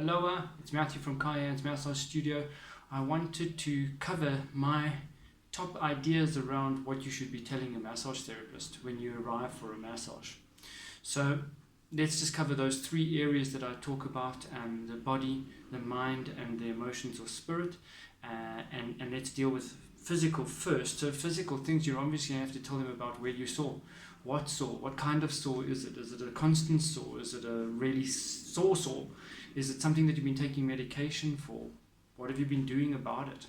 Aloha, it's Matthew from Kaya Hands Massage Studio. I wanted to cover my top ideas around what you should be telling a massage therapist when you arrive for a massage. So let's just cover those three areas that I talk about, the body, the mind, and the emotions or spirit. And let's deal with physical first. So physical things, you obviously have to tell them about where you saw. What kind of sore is it? Is it a constant sore? Is it a really sore sore? Is it something that you've been taking medication for? What have you been doing about it?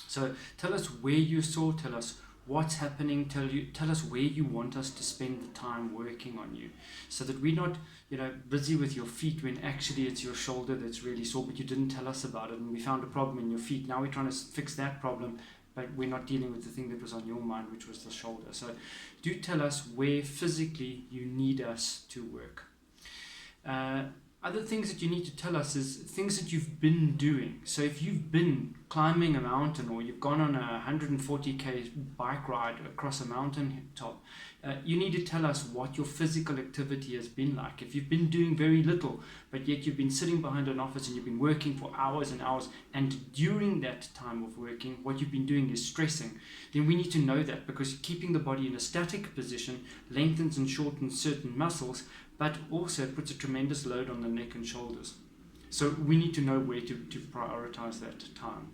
So tell us where you saw, tell us what's happening, tell us where you want us to spend the time working on you, so that we're not busy with your feet when actually it's your shoulder that's really sore, but you didn't tell us about it and we found a problem in your feet. Now we're trying to fix that problem, but we're not dealing with the thing that was on your mind, which was the shoulder. So do tell us where physically you need us to work. Other things that you need to tell us is things that you've been doing. So if you've been climbing a mountain, or you've gone on a 140k bike ride across a mountain top, you need to tell us what your physical activity has been like. If you've been doing very little, but yet you've been sitting behind an office and you've been working for hours and hours, and during that time of working, what you've been doing is stressing, then we need to know that, because keeping the body in a static position lengthens and shortens certain muscles, but also puts a tremendous load on the neck and shoulders. So we need to know where to prioritize that time.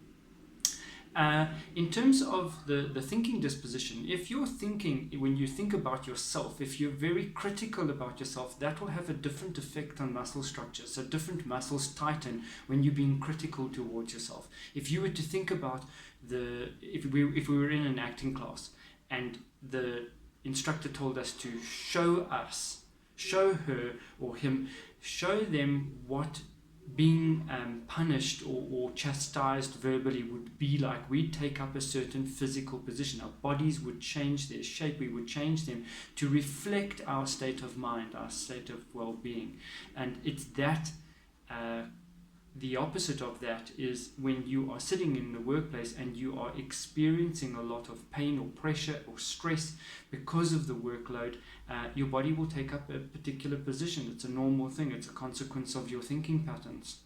In terms of the thinking disposition, if you're thinking, when you think about yourself, if you're very critical about yourself, that will have a different effect on muscle structure. So different muscles tighten when you're being critical towards yourself. If you were to think about if we were in an acting class and the instructor told us to show her or him, show them what being punished or chastised verbally would be like. We'd take up a certain physical position. Our bodies would change their shape. We would change them to reflect our state of mind, our state of well-being. And it's that the opposite of that is when you are sitting in the workplace and you are experiencing a lot of pain or pressure or stress because of the workload. Your body will take up a particular position. It's a normal thing. It's a consequence of your thinking patterns.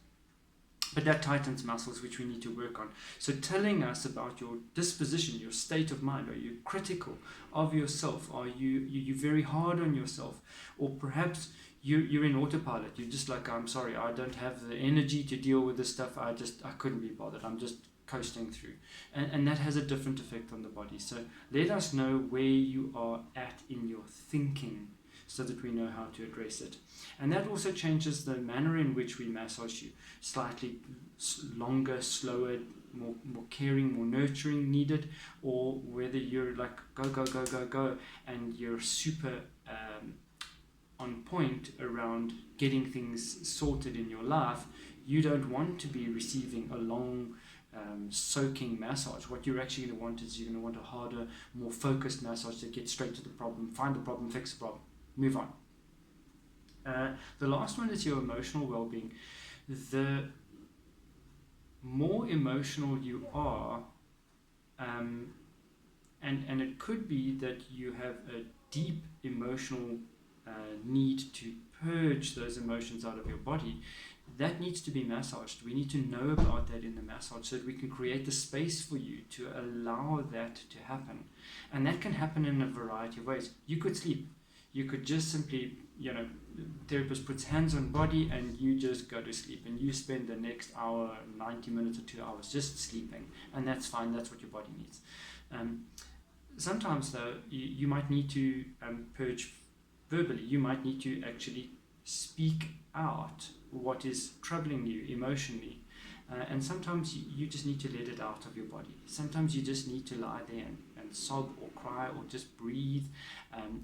But that tightens muscles, which we need to work on. So telling us about your disposition, your state of mind. Are you critical of yourself? Are you very hard on yourself? Or perhaps you're in autopilot. You're just like, I'm sorry, I don't have the energy to deal with this stuff. I couldn't be bothered. I'm just coasting through. And that has a different effect on the body. So let us know where you are at in your thinking, so that we know how to address it. And that also changes the manner in which we massage you. Slightly longer, slower, more caring, more nurturing needed, or whether you're like go, and you're super on point around getting things sorted in your life. You don't want to be receiving a long soaking massage. What you're actually going to want is you're going to want a harder, more focused massage that gets straight to the problem, find the problem, fix the problem, move on. The last one is your emotional well-being. The more emotional you are, and it could be that you have a deep emotional need to purge those emotions out of your body. That needs to be massaged. We need to know about that in the massage so that we can create the space for you to allow that to happen. And that can happen in a variety of ways. You could sleep. You could just simply, the therapist puts hands on body and you just go to sleep, and you spend the next hour, 90 minutes or 2 hours just sleeping, and that's fine. That's what your body needs. Sometimes though, you might need to purge verbally. You might need to actually speak out what is troubling you emotionally. And sometimes you just need to let it out of your body. Sometimes you just need to lie there and sob or cry or just breathe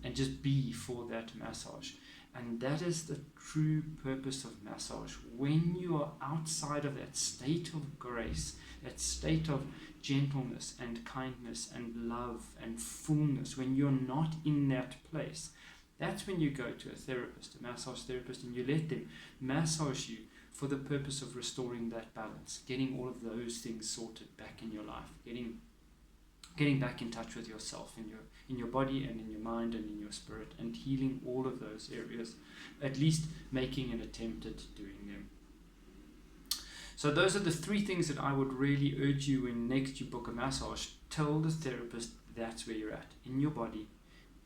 and just be for that massage. And that is the true purpose of massage. When you are outside of that state of grace, that state of gentleness and kindness and love and fullness, when you're not in that place, that's when you go to a therapist, a massage therapist, and you let them massage you for the purpose of restoring that balance, getting all of those things sorted back in your life, getting back in touch with yourself in your body and in your mind and in your spirit, and healing all of those areas, at least making an attempt at doing them. So those are the three things that I would really urge you when next you book a massage. Tell the therapist that's where you're at, in your body,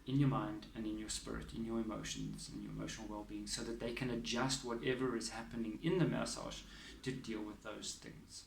in your mind, and in your spirit, in your emotions and your emotional well-being, so that they can adjust whatever is happening in the massage to deal with those things.